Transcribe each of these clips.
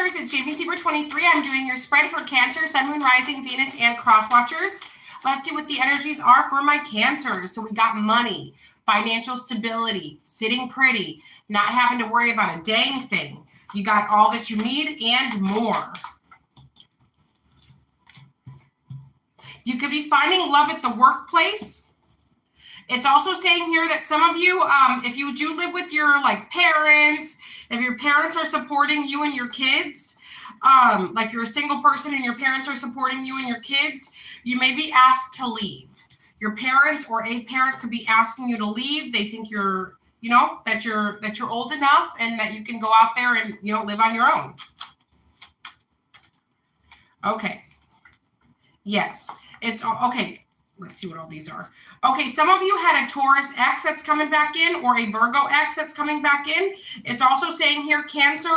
Cancers, it's Jamie Zebra 23. I'm doing your spread for Cancer, Sun, Moon, Rising, Venus, and Cross Watchers. Let's see what the energies are for my Cancers. So we got money, financial stability, sitting pretty, not having to worry about a dang thing. You got all that you need and more. You could be finding love at the workplace. It's also saying here that some of you, if you do live with your parents, if your parents are supporting you and your kids, like you're a single person and your parents are supporting you and your kids, you may be asked to leave. Your parents or a parent could be asking you to leave. They think you're, that you're old enough and that you can go out there and, live on your own. Okay. Yes. It's okay. Let's see what all these are. Okay, some of you had a Taurus X that's coming back in or a Virgo X that's coming back in. It's also saying here, Cancer,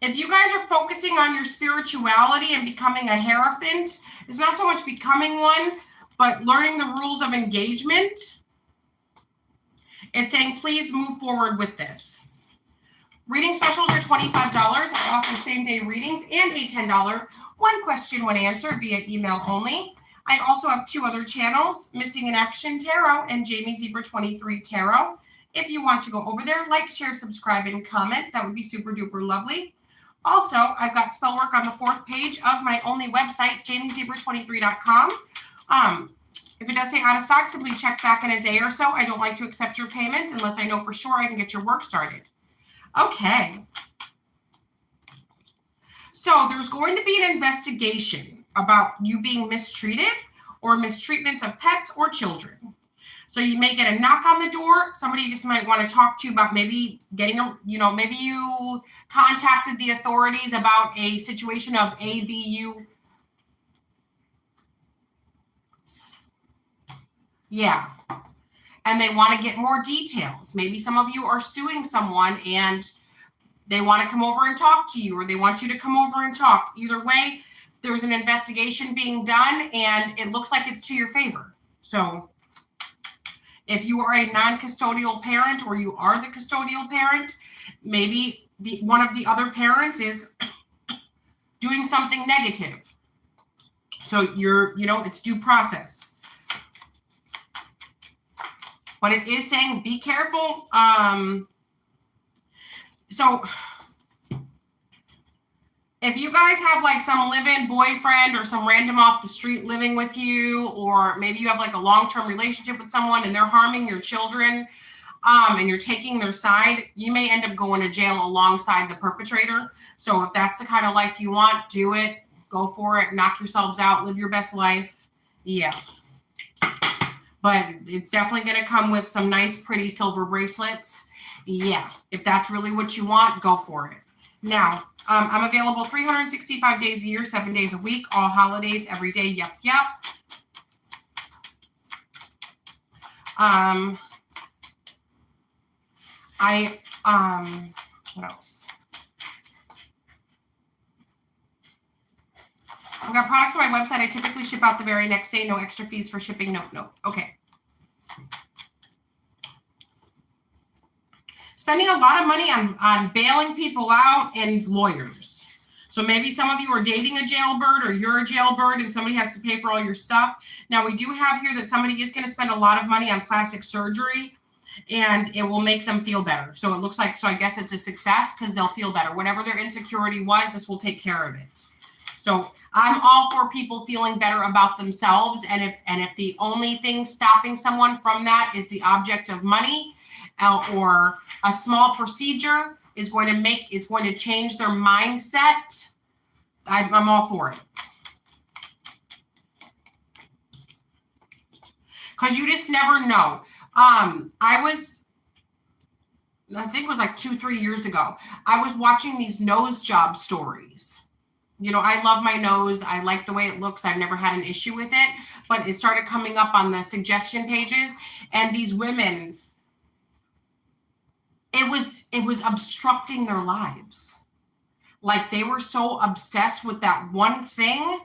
if you guys are focusing on your spirituality and becoming a Hierophant, it's not so much becoming one, but learning the rules of engagement. It's saying, please move forward with this. Reading specials are $25. I offer same-day readings and a $10 one question, one answer via email only. I also have two other channels, Missing in Action Tarot and Jamie Zebra 23 Tarot. If you want to go over there, like, share, subscribe, and comment, that would be super duper lovely. Also, I've got spell work on the 4th page of my only website, jamiezebra23.com. If it does say out of stock, simply check back in a day or so. I don't like to accept your payments unless I know for sure I can get your work started. Okay. So there's going to be an investigation about you being mistreated or mistreatments of pets or children. So you may get a knock on the door. Somebody just might want to talk to you about maybe getting maybe you contacted the authorities about a situation of ABU. Yeah. And they want to get more details. Maybe some of you are suing someone and they want to come over and talk to you, or they want you to come over and talk. Either way, there's an investigation being done and it looks like it's to your favor. So if you are a non-custodial parent or you are the custodial parent, maybe one of the other parents is doing something negative. So it's due process. But it is saying be careful. So if you guys have some live-in boyfriend or some random off the street living with you, or maybe you have a long-term relationship with someone and they're harming your children, and you're taking their side, you may end up going to jail alongside the perpetrator. So if that's the kind of life you want, do it. Go for it. Knock yourselves out. Live your best life. Yeah. But it's definitely going to come with some nice, pretty silver bracelets. Yeah, if that's really what you want, go for it. Now, I'm available 365 days a year, 7 days a week, all holidays, every day. Yep. What else? I've got products on my website. I typically ship out the very next day. No extra fees for shipping. No. Okay. Spending a lot of money on bailing people out and lawyers. So maybe some of you are dating a jailbird or you're a jailbird and somebody has to pay for all your stuff. Now, we do have here that somebody is going to spend a lot of money on plastic surgery and it will make them feel better. So it looks like, so I guess it's a success because they'll feel better. Whatever their insecurity was, this will take care of it. So I'm all for people feeling better about themselves. And if the only thing stopping someone from that is the object of money, or a small procedure is going to change their mindset, I'm all for it. Because you just never know. I think it was 2-3 years ago, I was watching these nose job stories. I love my nose. I like the way it looks. I've never had an issue with it, but it started coming up on the suggestion pages, and these women, it was obstructing their lives. They were so obsessed with that one thing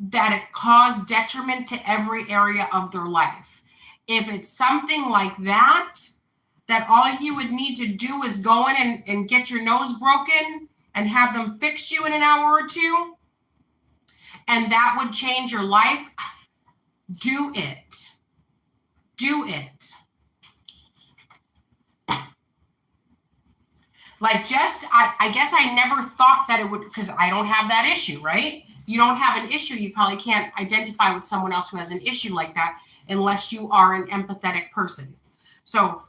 that it caused detriment to every area of their life. If it's something like that, that all you would need to do is go in and get your nose broken and have them fix you in an hour or two, and that would change your life, do it. Do it. Like, just, I guess I never thought that it would, because I don't have that issue, right? You don't have an issue. You probably can't identify with someone else who has an issue like that unless you are an empathetic person. So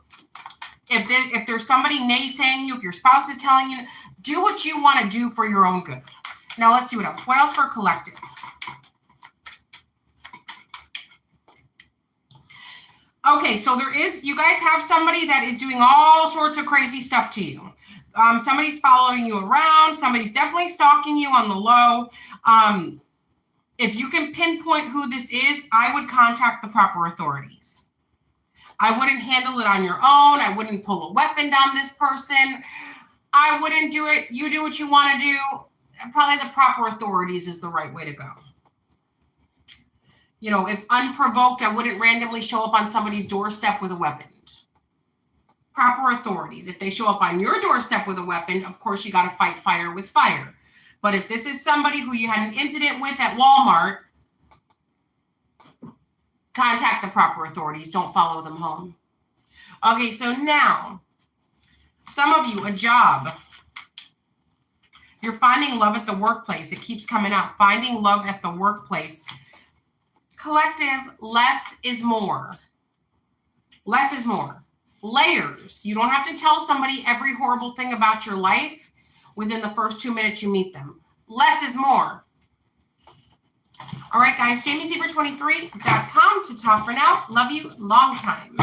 if there's somebody naysaying you, if your spouse is telling you, do what you want to do for your own good. Now let's see what else. What else for collective? Okay, so you guys have somebody that is doing all sorts of crazy stuff to you. Somebody's following you around. Somebody's definitely stalking you on the low. If you can pinpoint who this is, I would contact the proper authorities. I wouldn't handle it on your own. I wouldn't pull a weapon down this person. I wouldn't do it. You do what you want to do. Probably the proper authorities is the right way to go. You know, if unprovoked, I wouldn't randomly show up on somebody's doorstep with a weapon. Proper authorities. If they show up on your doorstep with a weapon, of course, you got to fight fire with fire. But if this is somebody who you had an incident with at Walmart, contact the proper authorities. Don't follow them home. Okay, so now, some of you, a job. You're finding love at the workplace. It keeps coming out. Finding love at the workplace. Collective, less is more. Less is more. Layers. You don't have to tell somebody every horrible thing about your life within the first 2 minutes you meet them. Less is more. All right, guys, JamieZebra23.com to talk for now. Love you long time.